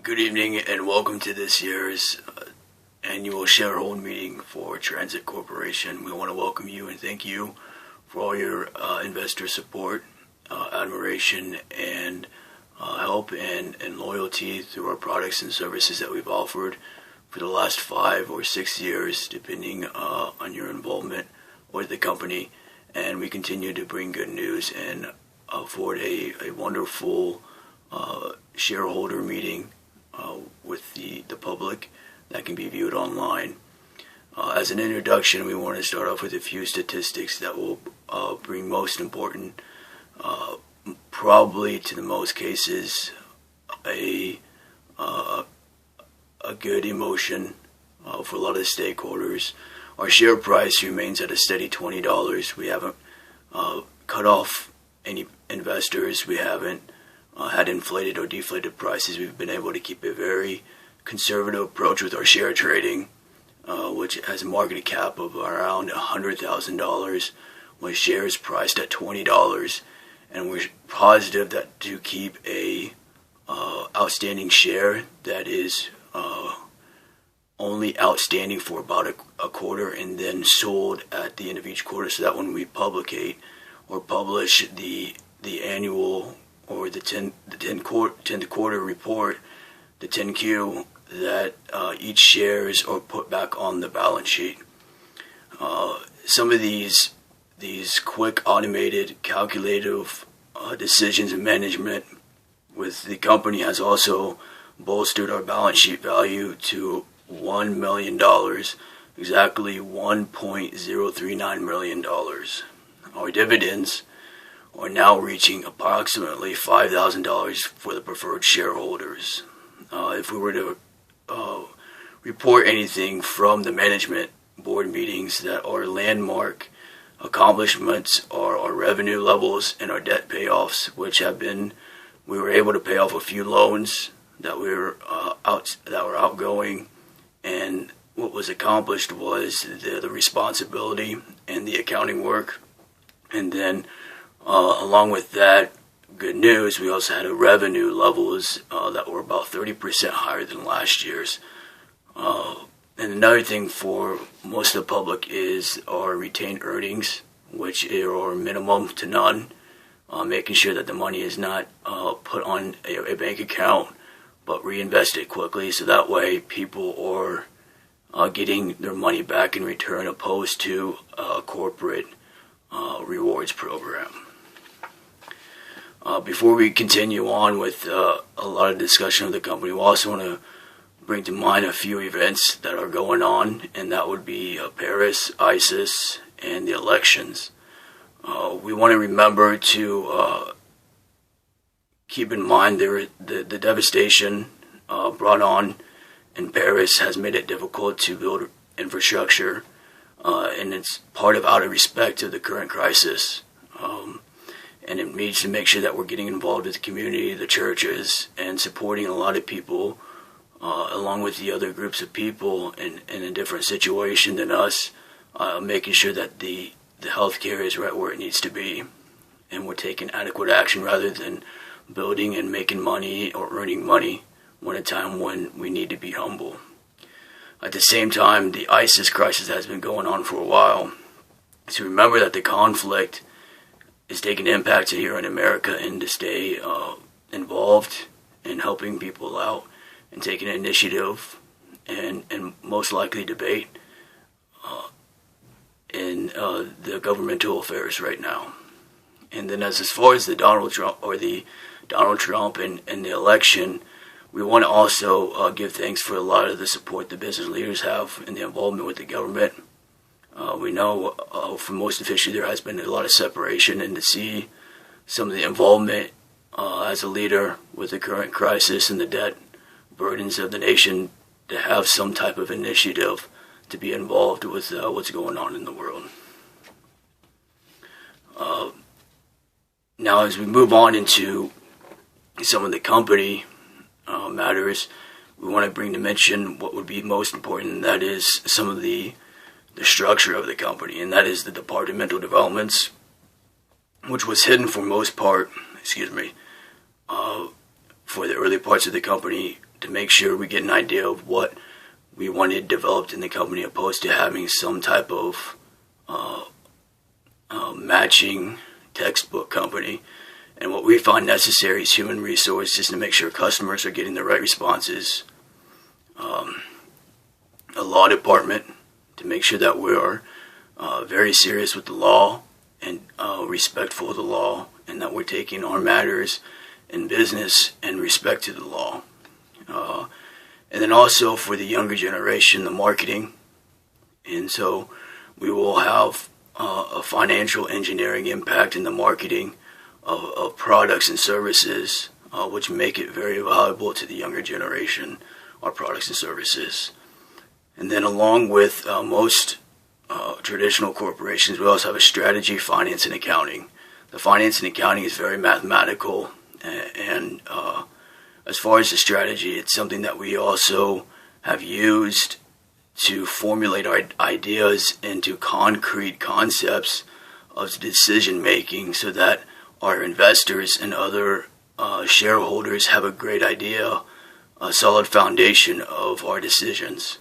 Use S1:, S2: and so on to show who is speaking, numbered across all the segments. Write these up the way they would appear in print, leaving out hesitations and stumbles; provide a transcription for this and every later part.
S1: Good evening and welcome to this year's annual shareholder meeting for Tranzit Corporation. We want to welcome you and thank you for all your investor support, admiration, and help and loyalty through our products and services that we've offered for the last 5 or 6 years, depending on your involvement with the company. And we continue to bring good news and afford a wonderful shareholder meeting with the public that can be viewed online. As an introduction, we want to start off with a few statistics that will bring most important, probably to the most cases, a good emotion for a lot of stakeholders. Our share price remains at a steady $20. We haven't cut off any investors. We haven't had inflated or deflated prices. We've been able to keep a very conservative approach with our share trading, which has a market cap of around $100,000, with shares priced at $20. And we're positive that to keep a outstanding share that is only outstanding for about a quarter and then sold at the end of each quarter, so that when we publish the annual or the 10th quarter report, the 10Q, that each shares are put back on the balance sheet. Some of these quick automated calculative decisions and management with the company has also bolstered our balance sheet value to $1 million, exactly $1.039 million. Our dividends are now reaching approximately $5,000 for the preferred shareholders. If we were to report anything from the management board meetings, that our landmark accomplishments are our revenue levels and our debt payoffs, which have been, we were able to pay off a few loans that were outgoing, and what was accomplished was the responsibility and the accounting work. And then along with that good news, we also had a revenue levels that were about 30% higher than last year's. And another thing for most of the public is our retained earnings, which are minimum to none, making sure that the money is not put on a bank account but reinvested quickly, so that way people are getting their money back in return, opposed to a corporate rewards program. Before we continue on with a lot of discussion of the company, we also want to bring to mind a few events that are going on, and that would be Paris, ISIS, and the elections. We want to remember to keep in mind the devastation brought on in Paris has made it difficult to build infrastructure, and it's part of out of respect to the current crisis. And it needs to make sure that we're getting involved with the community, the churches, and supporting a lot of people, along with the other groups of people in a different situation than us, making sure that the healthcare is right where it needs to be, and we're taking adequate action rather than building and making money or earning money when a time when we need to be humble. At the same time, the ISIS crisis has been going on for a while. So remember that the conflict is taking impact here in America, and to stay involved in helping people out and taking initiative and most likely debate in the governmental affairs right now. And then as far as the Donald Trump and the election, we want to also give thanks for a lot of the support the business leaders have and the involvement with the government. We know for most officially there has been a lot of separation, and to see some of the involvement as a leader with the current crisis and the debt burdens of the nation, to have some type of initiative to be involved with what's going on in the world. Now, as we move on into some of the company matters, we want to bring to mention what would be most important, and that is some of the structure of the company, and that is the departmental developments, which was hidden for most part, for the early parts of the company, to make sure we get an idea of what we wanted developed in the company, opposed to having some type of matching textbook company. And what we find necessary is human resources to make sure customers are getting the right responses. A law department to make sure that we are very serious with the law and respectful of the law, and that we're taking our matters in business and respect to the law. And then also for the younger generation, the marketing. And so we will have a financial engineering impact in the marketing of products and services, which make it very valuable to the younger generation, our products and services. And then along with most traditional corporations, we also have a strategy, finance, and accounting. The finance and accounting is very mathematical, and as far as the strategy, it's something that we also have used to formulate our ideas into concrete concepts of decision making, so that our investors and other shareholders have a great idea, a solid foundation of our decisions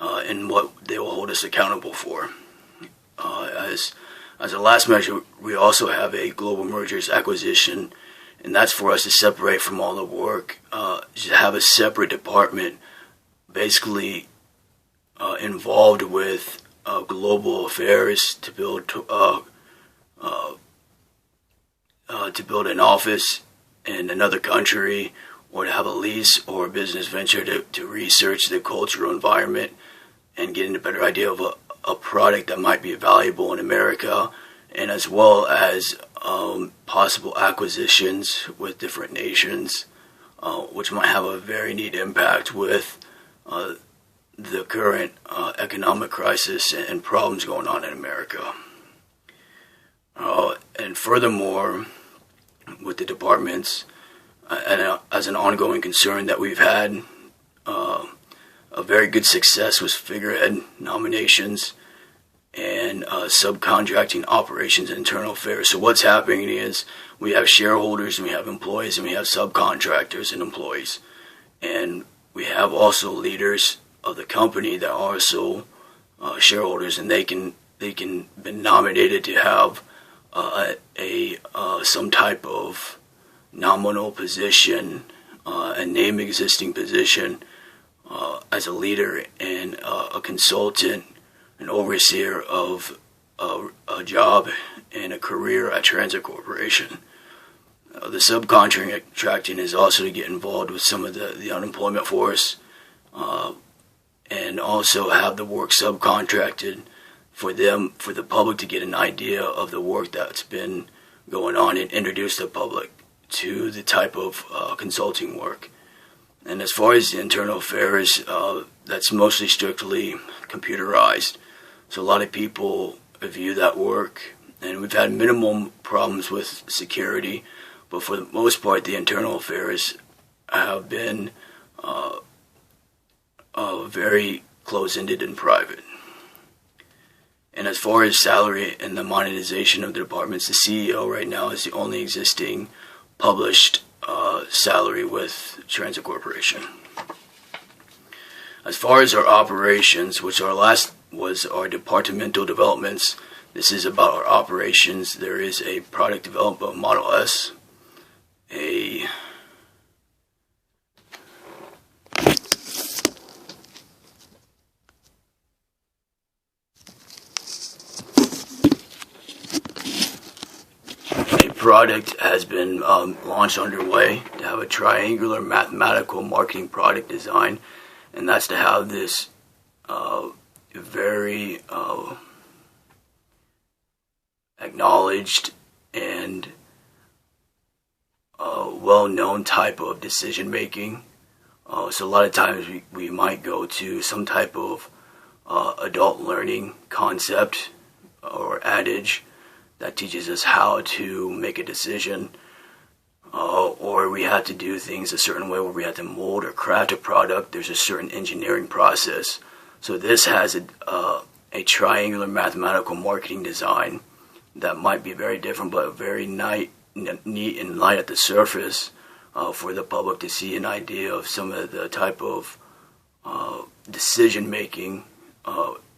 S1: and what they will hold us accountable for. As a last measure, we also have a global mergers acquisition, and that's for us to separate from all the work, to have a separate department basically involved with global affairs to build an office in another country, or to have a lease or a business venture to research the cultural environment and getting a better idea of a product that might be valuable in America, and as well as possible acquisitions with different nations, which might have a very neat impact with the current economic crisis and problems going on in America. And furthermore, with the departments, and as an ongoing concern that we've had, a very good success with figurehead nominations and subcontracting operations and internal affairs. So what's happening is we have shareholders, and we have employees, and we have subcontractors and employees. And we have also leaders of the company that are also shareholders, and they can be nominated to have some type of nominal position, a name existing position as a leader and a consultant, an overseer of a job and a career at Tranzit Corporation. The subcontracting is also to get involved with some of the unemployment force, and also have the work subcontracted for the public to get an idea of the work that's been going on, and introduce the public to the type of consulting work. And as far as the internal affairs, that's mostly strictly computerized. So a lot of people view that work, and we've had minimum problems with security, but for the most part, the internal affairs have been very close-ended and private. And as far as salary and the monetization of the departments, the CEO right now is the only existing published salary with Tranzit Corporation. As far as our operations, which our last was our departmental developments, this is about our operations. There is a product development Model S, a product has been launched underway to have a triangular mathematical marketing product design, and that's to have this very acknowledged and well-known type of decision making. So a lot of times we might go to some type of adult learning concept or adage that teaches us how to make a decision, or we have to do things a certain way where we have to mold or craft a product. There's a certain engineering process. So this has a triangular mathematical marketing design that might be very different, but very neat and light at the surface, for the public to see an idea of some of the type of decision-making,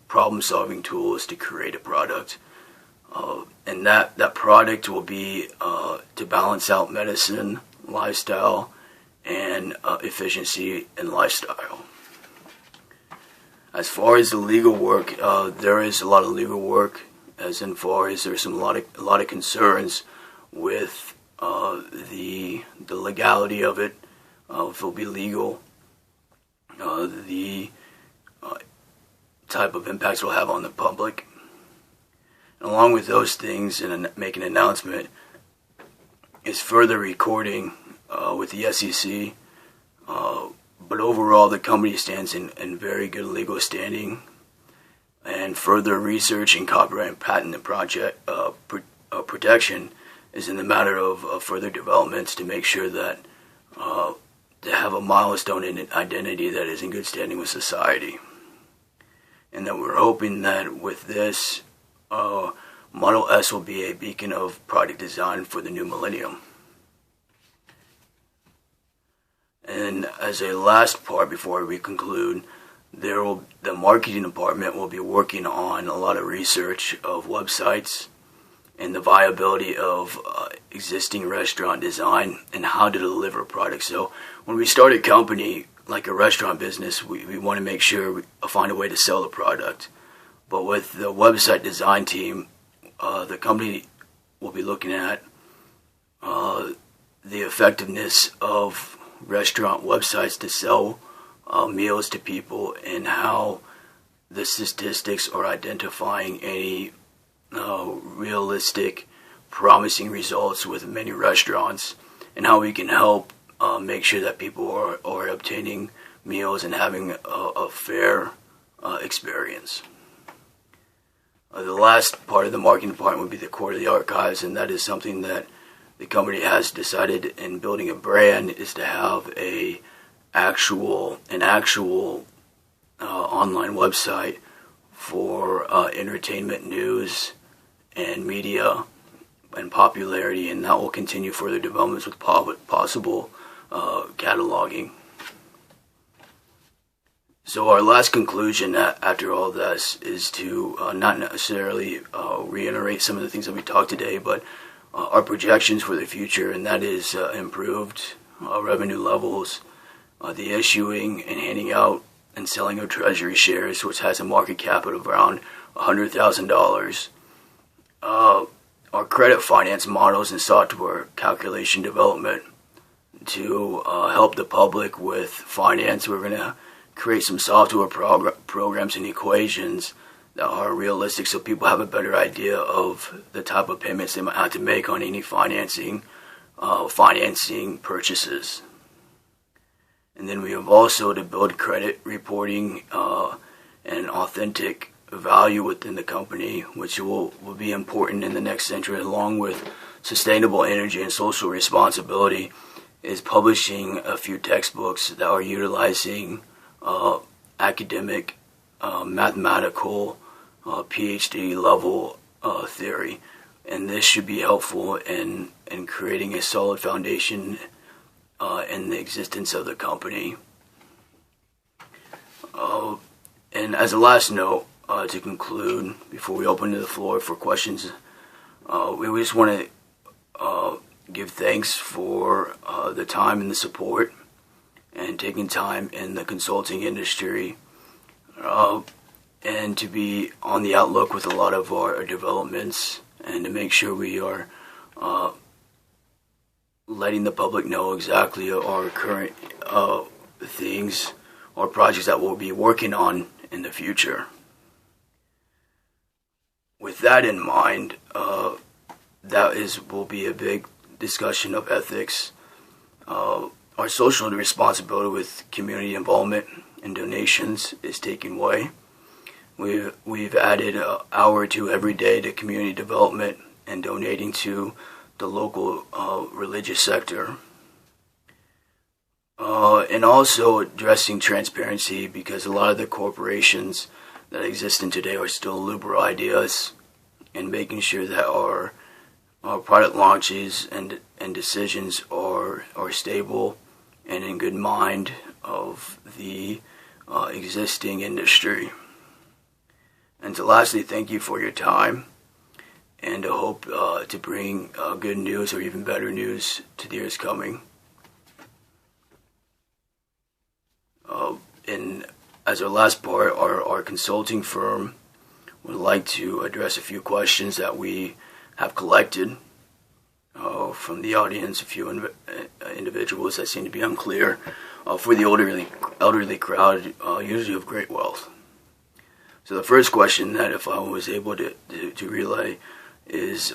S1: problem-solving tools to create a product. And that product will be to balance out medicine, lifestyle, and efficiency and lifestyle. As far as the legal work, there is a lot of legal work, as in far as there's a lot of concerns with the legality of it, if it'll be legal, the type of impacts it will have on the public. And along with those things, and make an announcement, is further recording with the SEC. But overall, the company stands in very good legal standing, and further research in copyright and patent and project protection is in the matter of further developments to make sure that to have a milestone in identity that is in good standing with society. And that we're hoping that with this, Model S will be a beacon of product design for the new millennium. And as a last part before we conclude, the marketing department will be working on a lot of research of websites and the viability of existing restaurant design and how to deliver products. So when we start a company like a restaurant business, we want to make sure we find a way to sell the product. But with the website design team, the company will be looking at the effectiveness of restaurant websites to sell meals to people, and how the statistics are identifying any realistic, promising results with many restaurants, and how we can help make sure that people are obtaining meals and having a fair experience. The last part of the marketing department would be the core of the archives, and that is something that the company has decided in building a brand, is to have an actual online website for entertainment, news, and media and popularity, and that will continue further developments with possible cataloging. So our last conclusion after all this is to not necessarily reiterate some of the things that we talked today, but our projections for the future, and that is improved revenue levels, the issuing and handing out and selling of treasury shares, which has a market cap of around $100,000. Our credit finance models and software calculation development to help the public with finance. We're going to create some software programs and equations that are realistic, so people have a better idea of the type of payments they might have to make on any financing purchases. And then we have also to build credit reporting and authentic value within the company, which will be important in the next century, along with sustainable energy and social responsibility, is publishing a few textbooks that are utilizing academic, mathematical, PhD level theory. And this should be helpful in creating a solid foundation in the existence of the company. And as a last note, to conclude, before we open to the floor for questions, we just want to give thanks for the time and the support, and taking time in the consulting industry, and to be on the outlook with a lot of our developments, and to make sure we are letting the public know exactly our current things or projects that we'll be working on in the future. With that in mind, will be a big discussion of ethics. Our social responsibility with community involvement and donations is taking way. We've added an hour or two every day to community development and donating to the local religious sector. And also addressing transparency, because a lot of the corporations that exist in today are still liberal ideas, and making sure that our product launches and decisions are are stable and in good mind of the existing industry. And so lastly, thank you for your time, and I hope to bring good news or even better news to the years coming. And as our last part, our consulting firm would like to address a few questions that we have collected from the audience, a few individuals that seem to be unclear for the elderly crowd, usually of great wealth. So the first question that if I was able to relay is,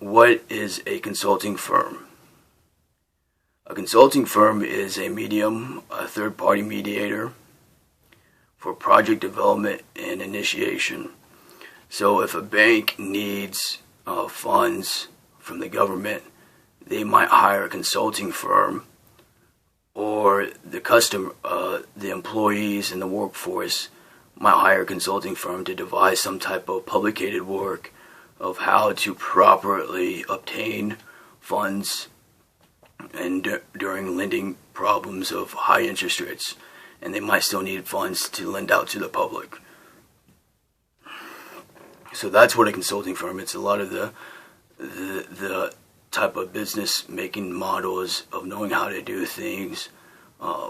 S1: what is a consulting firm? A consulting firm is a medium, a third-party mediator for project development and initiation. So if a bank needs funds from the government, they might hire a consulting firm, or the employees in the workforce might hire a consulting firm to devise some type of publicated work of how to properly obtain funds and during lending problems of high interest rates, and they might still need funds to lend out to the public. So that's what a consulting firm. It's a lot of the type of business making models of knowing how to do things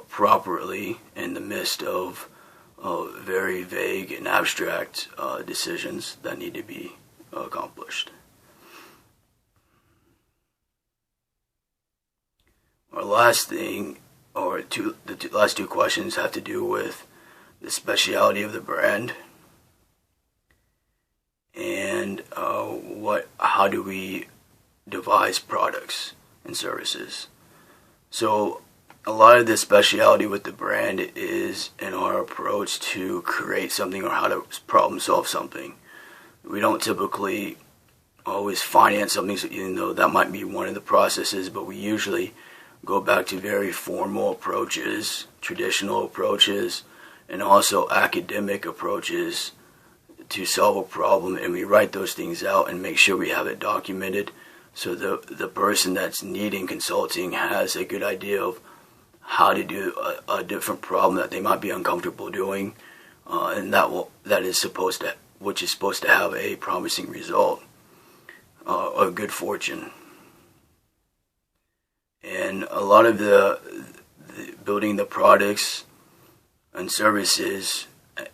S1: properly in the midst of very vague and abstract decisions that need to be accomplished. Our last thing, the last two questions have to do with the speciality of the brand and how do we devise products and services. So a lot of the speciality with the brand is in our approach to create something or how to problem solve something. We don't typically always finance something, even though that might be one of the processes, but we usually go back to very formal approaches, traditional approaches, and also academic approaches to solve a problem, and we write those things out and make sure we have it documented so the person that's needing consulting has a good idea of how to do a different problem that they might be uncomfortable doing, and which is supposed to have a promising result, or good fortune. And a lot of the building the products and services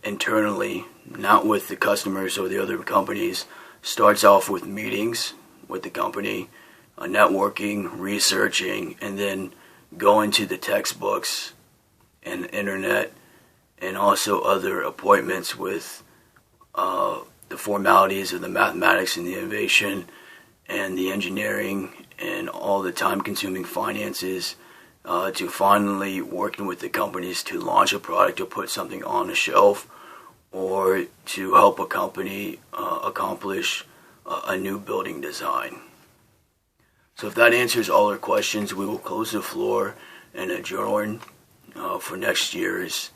S1: internally, not with the customers or the other companies, starts off with meetings with the company, networking, researching, and then going to the textbooks and the internet, and also other appointments with the formalities of the mathematics and the innovation and the engineering and all the time-consuming finances to finally working with the companies to launch a product or put something on a shelf, or to help a company accomplish a new building design. So if that answers all our questions, we will close the floor and adjourn for next year's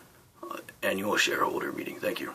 S1: annual shareholder meeting. Thank you.